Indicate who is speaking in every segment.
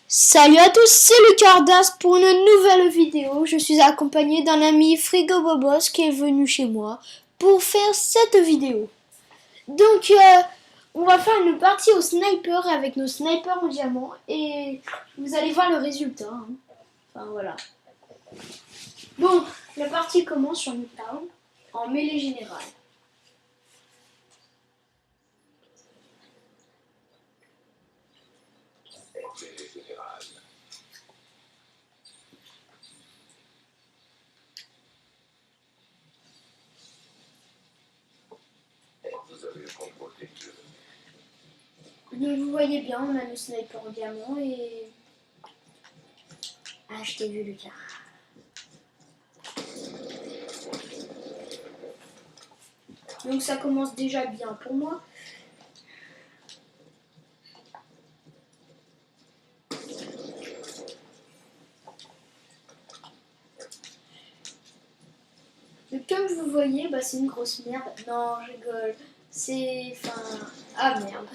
Speaker 1: Salut à tous, c'est le Cardas pour une nouvelle vidéo. Je suis accompagné d'un ami Frigo Bobos qui est venu chez moi pour faire cette vidéo. Donc, on va faire une partie au sniper avec nos snipers en diamant et vous allez voir le résultat. Hein. Enfin, voilà. Bon, la partie commence sur Newtown en mêlée générale. Donc vous voyez bien, on a le sniper en diamant et... Ah, je t'ai vu Lucas. Donc ça commence déjà bien pour moi. Donc comme vous voyez, bah, c'est une grosse merde. Non, je rigole. C'est... Enfin... Ah merde.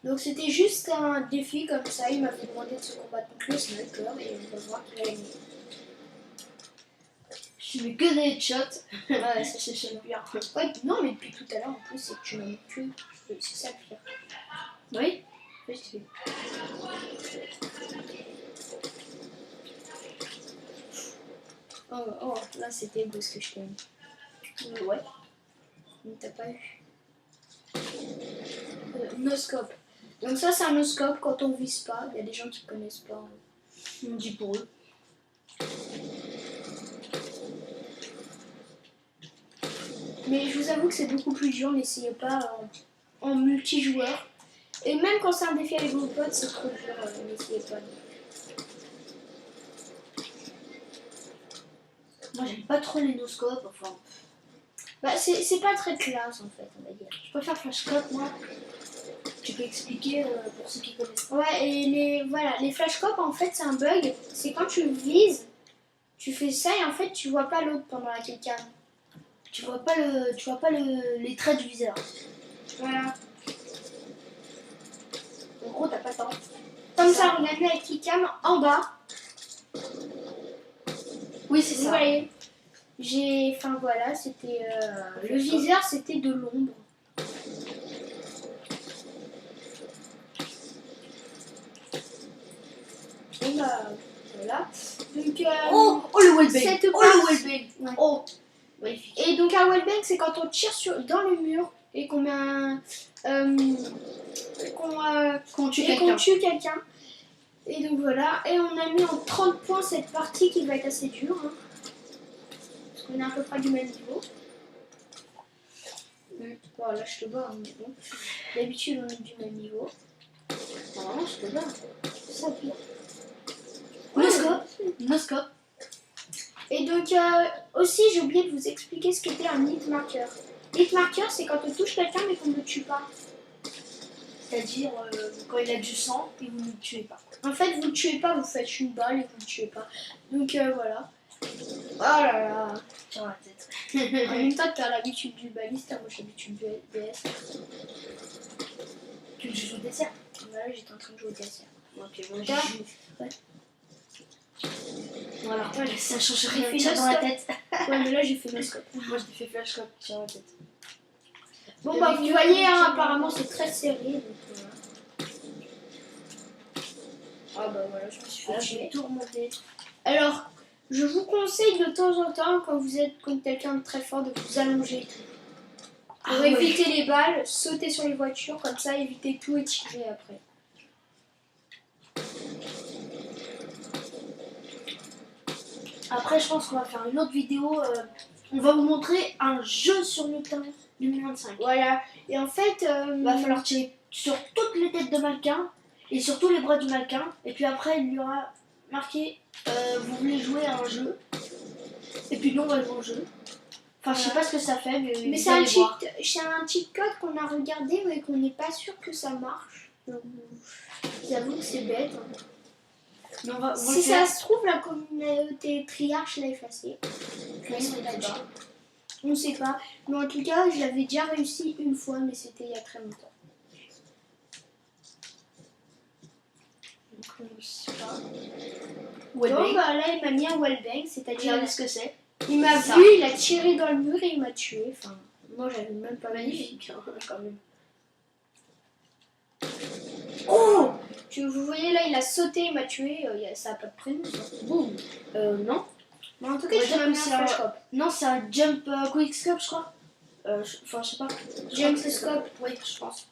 Speaker 1: Donc c'était juste un défi comme ça. Il m'a fait demander de se combattre contre le sniper et on va voir qu'il a gagné.
Speaker 2: Je fais que des headshots.
Speaker 1: Ouais, ça c'est le pire. Ouais, non, mais depuis tout à l'heure en plus, c'est que tu m'as tué. C'est ça le pire.
Speaker 2: Oui.
Speaker 1: Oui, c'est... Oh, là c'était beau ce que je t'ai mis.
Speaker 2: Ouais.
Speaker 1: Mais t'as pas eu. No-scope. Donc ça c'est un no-scope quand on vise pas. Il y a des gens qui connaissent pas.
Speaker 2: On me dit pour eux.
Speaker 1: Mais je vous avoue que c'est beaucoup plus dur. N'essayez pas en multijoueur. Et même quand c'est un défi avec vos potes, c'est trop dur. N'essayez pas.
Speaker 2: Moi j'aime pas trop les no-scopes. Enfin,
Speaker 1: Bah, c'est pas très classe en fait, on va dire.
Speaker 2: je préfère flashcop moi. Tu peux expliquer pour ceux qui connaissent pas.
Speaker 1: Ouais, et les flashcopes en fait c'est un bug. C'est quand tu vises, tu fais ça et en fait tu vois pas l'autre pendant la killcam.
Speaker 2: Tu vois pas les traits du viseur.
Speaker 1: Voilà.
Speaker 2: En gros t'as pas le temps.
Speaker 1: Comme ça, regardez la killcam en bas.
Speaker 2: Oui c'est
Speaker 1: Vous
Speaker 2: ça.
Speaker 1: voyez, enfin voilà, c'était le viseur, c'était de l'ombre. Et bah voilà. Donc
Speaker 2: Oh le wallbang.
Speaker 1: cette
Speaker 2: Oh le
Speaker 1: partie-
Speaker 2: wallbang.
Speaker 1: Ouais.
Speaker 2: Oh. Magnifique.
Speaker 1: Et donc un wallbang, c'est quand on tire dans le mur et qu'on met un
Speaker 2: Quand tu
Speaker 1: et qu'on tue quelqu'un. Et donc voilà, et on a mis en 30 points cette partie qui va être assez dure. Hein, parce qu'on est à peu près du même niveau. Bon, là je te bats, hein, mais bon. D'habitude on est du même niveau.
Speaker 2: Normalement je te bats.
Speaker 1: C'est ça le pire.
Speaker 2: No-scope.
Speaker 1: Et donc aussi j'ai oublié de vous expliquer ce qu'était un hit marker. Hit marker c'est quand on touche quelqu'un mais qu'on ne le tue pas.
Speaker 2: C'est-à-dire quand il a du sang et vous ne le tuez pas.
Speaker 1: En fait vous ne le tuez pas, vous faites une balle et vous ne le tuez pas. Donc voilà. Oh là là.
Speaker 2: Sur la tête.
Speaker 1: En même temps t'as l'habitude du baliste, moi j'ai l'habitude du DS.
Speaker 2: Tu joues au dessert.
Speaker 1: Voilà, j'étais en train de jouer au DS.
Speaker 2: Ok, moi
Speaker 1: Là.
Speaker 2: je joue.
Speaker 1: Ouais.
Speaker 2: Voilà,
Speaker 1: Ouais,
Speaker 2: ça change
Speaker 1: j'ai
Speaker 2: rien.
Speaker 1: fait
Speaker 2: Tire
Speaker 1: le
Speaker 2: dans la
Speaker 1: stop.
Speaker 2: tête.
Speaker 1: Ouais mais là j'ai fait le scope.
Speaker 2: Moi je fais flashcop sur la tête.
Speaker 1: Bon bah vous voyez hein, apparemment c'est très serré donc Ah bah voilà, je me suis fait
Speaker 2: Là je
Speaker 1: tuer.
Speaker 2: vais tout remonter.
Speaker 1: Alors, je vous conseille de temps en temps, quand vous êtes contre quelqu'un de très fort, de vous allonger. Pour éviter les balles, sauter sur les voitures, comme ça, éviter tout et tirer après.
Speaker 2: Après je pense qu'on va faire une autre vidéo. On va vous montrer un jeu sur Newtown 2025.
Speaker 1: Voilà. Et en fait,
Speaker 2: Il va falloir tirer sur toutes les têtes de mannequin et sur tous les bras du mannequin. Et puis après il y aura marqué vous voulez jouer à un jeu. Et puis nous on va jouer au jeu. Enfin je sais pas ce que ça fait mais
Speaker 1: mais
Speaker 2: vous
Speaker 1: c'est un
Speaker 2: allez voir.
Speaker 1: cheat code qu'on a regardé mais qu'on n'est pas sûr que ça marche. Donc, j'avoue que c'est bête. Hein.
Speaker 2: Mais on va le
Speaker 1: Si
Speaker 2: faire.
Speaker 1: ça se trouve, la communauté triarche l'a effacé.
Speaker 2: Mais on l'a dit.
Speaker 1: On sait pas. Mais en tout cas, je l'avais déjà réussi une fois, mais c'était il y a très longtemps. Donc, je sais pas.
Speaker 2: Wellbang.
Speaker 1: Bon, bah là, il m'a mis un wallbang, c'est-à-dire.
Speaker 2: Regardez ce que c'est.
Speaker 1: Il m'a
Speaker 2: Ça.
Speaker 1: vu, il a tiré dans le mur et il m'a tué. Enfin, moi, j'avais même pas
Speaker 2: Magnifique, hein, quand même.
Speaker 1: Oh, vous voyez là, il a sauté, il m'a tué. Ça a pas de prénom. Ça.
Speaker 2: Boum. Non.
Speaker 1: Mais en tout
Speaker 2: On
Speaker 1: cas,
Speaker 2: va
Speaker 1: je
Speaker 2: dire
Speaker 1: m'a
Speaker 2: que
Speaker 1: mis un
Speaker 2: c'est un-
Speaker 1: flashcop.
Speaker 2: Non, c'est un jump quick scope, je crois. Enfin, je sais pas.
Speaker 1: Jump scope.
Speaker 2: Oui, je pense.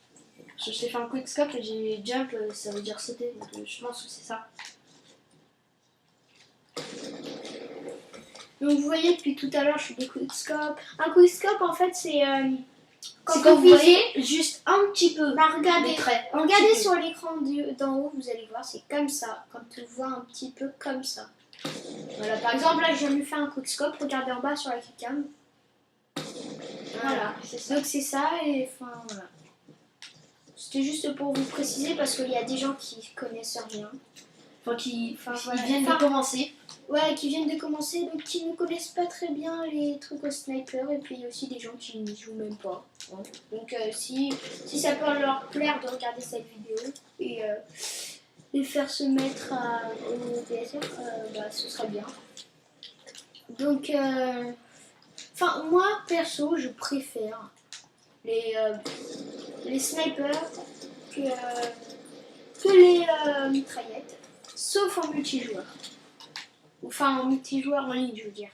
Speaker 2: Je t'ai fait un quick scope et j'ai jump, ça veut dire sauter. Donc je pense que c'est ça.
Speaker 1: Donc vous voyez, depuis tout à l'heure, je fais des quickscopes. Un quickscope, en fait, c'est
Speaker 2: C'est quand vous
Speaker 1: visez.
Speaker 2: voyez juste un petit peu
Speaker 1: Bah, regardez,
Speaker 2: les traits. Un
Speaker 1: regardez
Speaker 2: petit peu.
Speaker 1: sur l'écran d'en haut, vous allez voir, c'est comme ça. Quand on voit un petit peu comme ça. Voilà, par exemple, là, je viens de lui faire un quickscope. Regardez en bas sur la webcam. Voilà,
Speaker 2: c'est ça.
Speaker 1: donc c'est ça, et enfin, voilà. C'était juste pour vous préciser, parce qu'il y a des gens qui connaissent rien.
Speaker 2: Enfin, qui
Speaker 1: voilà.
Speaker 2: viennent de commencer.
Speaker 1: Ouais, qui viennent de commencer, donc qui ne connaissent pas très bien les trucs au sniper, et puis il y a aussi des gens qui n'y jouent même pas. Hein. Donc si ça peut leur plaire de regarder cette vidéo et faire se mettre au DSR, bah, ce serait bien. Donc, enfin, moi perso, je préfère les snipers que les mitraillettes, sauf en multijoueur. Enfin, en multijoueur en ligne, je veux dire.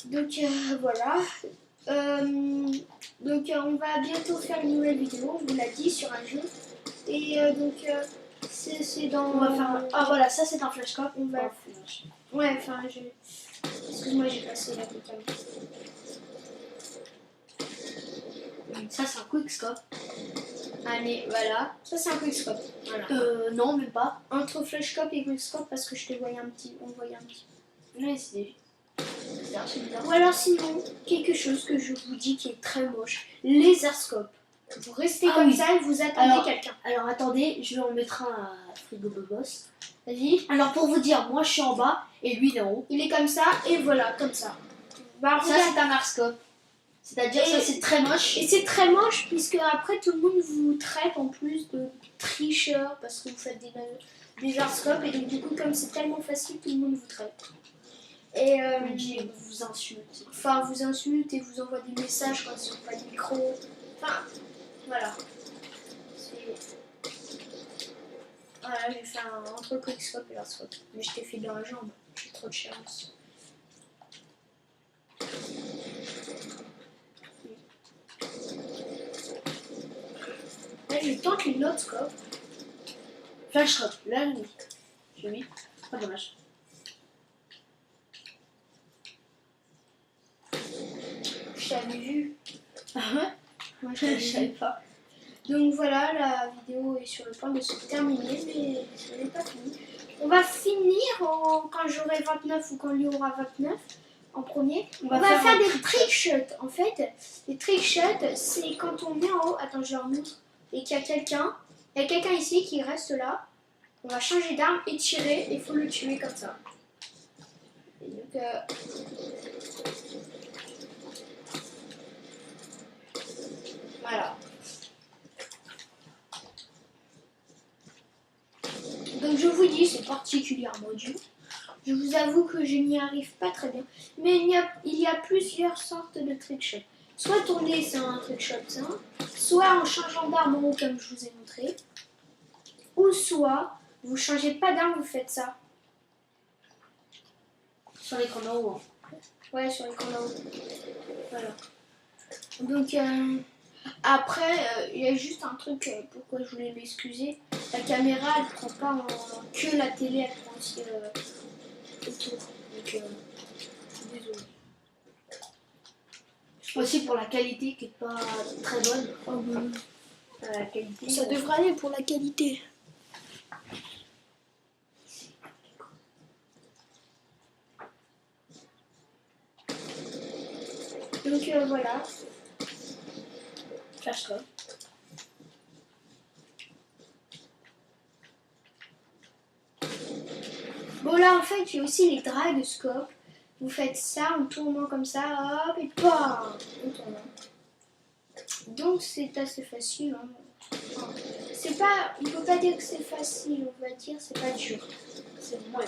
Speaker 1: Donc voilà. Donc on va bientôt faire une nouvelle vidéo, on vous l'a dit, sur un jeu. Et c'est dans...
Speaker 2: On va faire. Ah voilà, ça c'est un flashcop.
Speaker 1: On va... Ouais, enfin, excuse-moi, j'ai passé la webcam.
Speaker 2: Ça c'est un quick scope.
Speaker 1: Allez, voilà. Ça, c'est un quickscope. Voilà.
Speaker 2: Non, même pas.
Speaker 1: Entre flashscope et quickscope, parce que je te voyais on voyait un petit peu.
Speaker 2: Ouais, c'est archi bizarre.
Speaker 1: Ou alors sinon, quelque chose que je vous dis qui est très moche, laserscope. Vous restez comme ça et vous attendez quelqu'un.
Speaker 2: Alors attendez, je vais en mettre un à Frigo Bobos.
Speaker 1: Vas-y.
Speaker 2: Alors pour vous dire, moi je suis en bas et lui il est en haut.
Speaker 1: Il est comme ça et voilà, comme ça. Bah,
Speaker 2: Ça c'est un arscope. C'est-à-dire
Speaker 1: Et-
Speaker 2: ça c'est très moche.
Speaker 1: Et c'est très moche puisque après tout le monde vous traite en plus de tricheur parce que vous faites des arscopes et donc du coup comme c'est tellement facile, tout le monde vous traite. Et
Speaker 2: Qui vous insulte.
Speaker 1: enfin vous insulte et vous envoie des messages quand ils n'ont pas de micro. Enfin, voilà. Voilà, j'ai fait un entre quickscope et l'arscope. Mais je t'ai fait dans la jambe. J'ai trop de chance. Là, je tente une autre scope.
Speaker 2: Flashscope, là oui. J'ai mis. Pas dommage.
Speaker 1: Je t'avais vu.
Speaker 2: Ah ouais.
Speaker 1: Moi,
Speaker 2: Je savais pas.
Speaker 1: Donc voilà, la vidéo est sur le point de se terminer, mais ce n'est pas fini. On va finir quand j'aurai 29 ou quand lui aura 29 en premier. On va faire
Speaker 2: un
Speaker 1: des
Speaker 2: trick
Speaker 1: trick shots. En fait, les trick shots, c'est quand on est en haut. Attends, je leur montre. Et qu'il y a quelqu'un. Il y a quelqu'un ici qui reste là. On va changer d'arme et tirer. Et il faut le tuer comme ça. Et donc, voilà. Donc je vous dis, c'est particulièrement dur. Je vous avoue que je n'y arrive pas très bien. Mais il y a plusieurs sortes de trickshots. Soit tourner, c'est un trickshot simple. Soit en changeant d'arme en haut, comme je vous ai montré. Ou soit, vous changez pas d'arme, vous faites ça.
Speaker 2: Sur l'écran d'en haut. Hein.
Speaker 1: Ouais, sur l'écran d'en haut. Voilà. Donc, après, il y a juste un truc, pourquoi je voulais m'excuser. La caméra, elle prend pas que la télé, elle prend aussi autour. Donc, désolé.
Speaker 2: Aussi pour la qualité qui est pas très bonne. La qualité.
Speaker 1: Ça devrait aller pour la qualité. Donc voilà.
Speaker 2: Flashcode.
Speaker 1: Bon là en fait j'ai aussi les dragscopes. Vous faites ça en tournant comme ça, hop et bam, en tournant. Donc c'est assez facile. Hein. Enfin, c'est pas, on peut pas dire que c'est facile, on va dire c'est pas dur.
Speaker 2: C'est moins.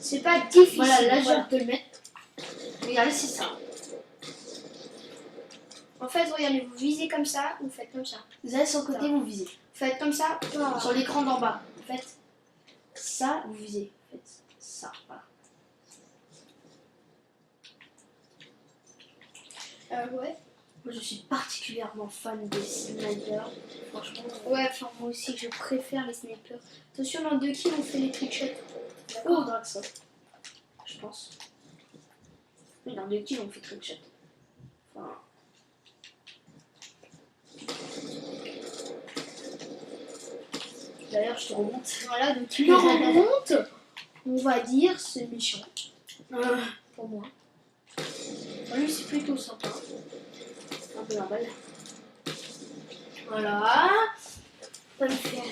Speaker 1: C'est pas difficile.
Speaker 2: Voilà, là je viens de te le mettre. Regardez, c'est ça.
Speaker 1: En fait, regardez, vous visez comme ça, vous faites comme ça.
Speaker 2: Vous allez sur le côté, vous visez.
Speaker 1: Vous faites comme ça, bam.
Speaker 2: Sur l'écran d'en bas, vous faites ça, vous visez. Vous faites ça, voilà.
Speaker 1: Ouais.
Speaker 2: Moi je suis particulièrement fan des snipers. Franchement.
Speaker 1: Ouais, enfin moi aussi je préfère les snipers. Attention, dans 2 kills on fait les trickshots.
Speaker 2: Oh, Draxon. Je pense. Oui, dans 2 kills on fait trickshot. Enfin. D'ailleurs, je te remonte.
Speaker 1: Voilà, donc il me remonte. On va dire c'est méchant. Pour moi. Lui c'est plutôt sympa.
Speaker 2: Un peu normal.
Speaker 1: Voilà. Ça me fait.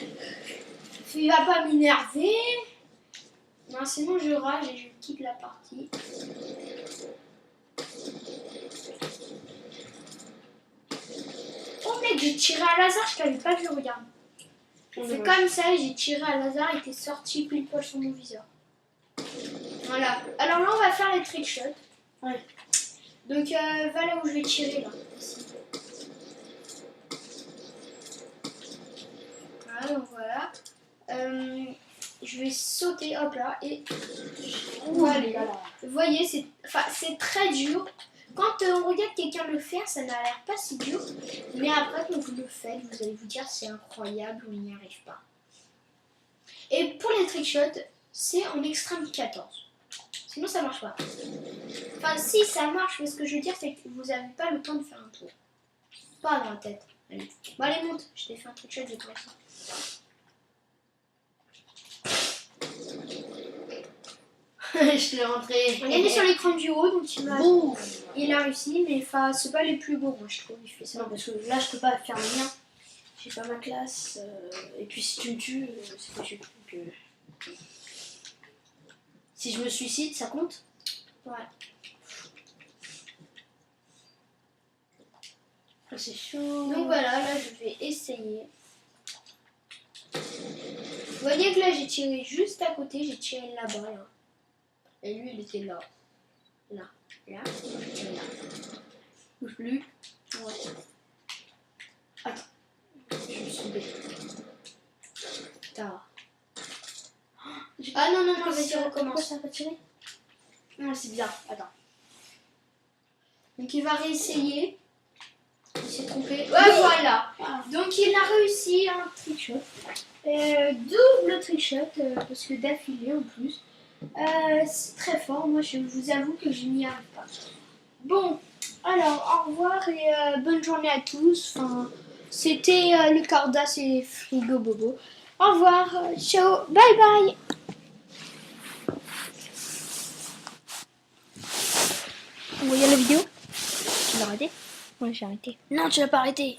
Speaker 1: Il va pas m'énerver. Non, sinon je rage et je quitte la partie. Oh mec, j'ai tiré à hasard, je t'avais pas vu, regarde. C'est comme ça, j'ai tiré à hasard, il était sorti pile poil sur mon viseur. Voilà. Alors là, on va faire les trickshots.
Speaker 2: Ouais.
Speaker 1: Donc, va là où je vais tirer, là. Ici. Voilà, donc voilà. Je vais sauter, hop là, et on va aller là. Vous voyez, c'est très dur. Quand on regarde quelqu'un le faire, ça n'a l'air pas si dur. Mais après, quand vous le faites, vous allez vous dire c'est incroyable, on n'y arrive pas. Et pour les trickshots, c'est en extrême 14. Sinon, ça marche pas. Enfin, si, ça marche, mais ce que je veux dire, c'est que vous n'avez pas le temps de faire un tour. Pas dans la tête. Allez. Bon, allez, monte. Je t'ai fait un trickshot, je vais te lancer.
Speaker 2: Je te l'ai rentré.
Speaker 1: On est sur l'écran du haut, donc il a réussi, mais enfin, c'est pas les plus beaux, moi je trouve. Il fait ça.
Speaker 2: Non, parce que là, je peux pas faire le mien. J'ai pas ma classe. Et puis, si tu me tues, c'est possible. Donc, si je me suicide, ça compte?
Speaker 1: Ouais.
Speaker 2: Ah, c'est chaud.
Speaker 1: Donc voilà, là je vais essayer. Vous voyez que là j'ai tiré juste à côté, j'ai tiré là-bas là. Et lui il était là. Là. Là. Et là.
Speaker 2: Bouge plus.
Speaker 1: Ouais.
Speaker 2: Attends. Je me suis tombée.
Speaker 1: Putain. Ah non, non, non, vas-y,
Speaker 2: Pourquoi
Speaker 1: recommence.
Speaker 2: ça a pas tiré? Non, c'est bien. Attends.
Speaker 1: Donc il va réessayer. Il s'est trompé. Ouais, voilà.
Speaker 2: Ah.
Speaker 1: Donc il a réussi un trickshot. Double trickshot, parce que d'affilée en plus. C'est très fort. Moi, je vous avoue que je n'y arrive pas. Bon, alors, au revoir et bonne journée à tous. Enfin, c'était le Cardass et Frigo Bobo. Au revoir. Ciao. Bye bye. Vous voyez la vidéo? Tu l'as arrêté? Ouais, j'ai arrêté. Non, tu l'as pas arrêté.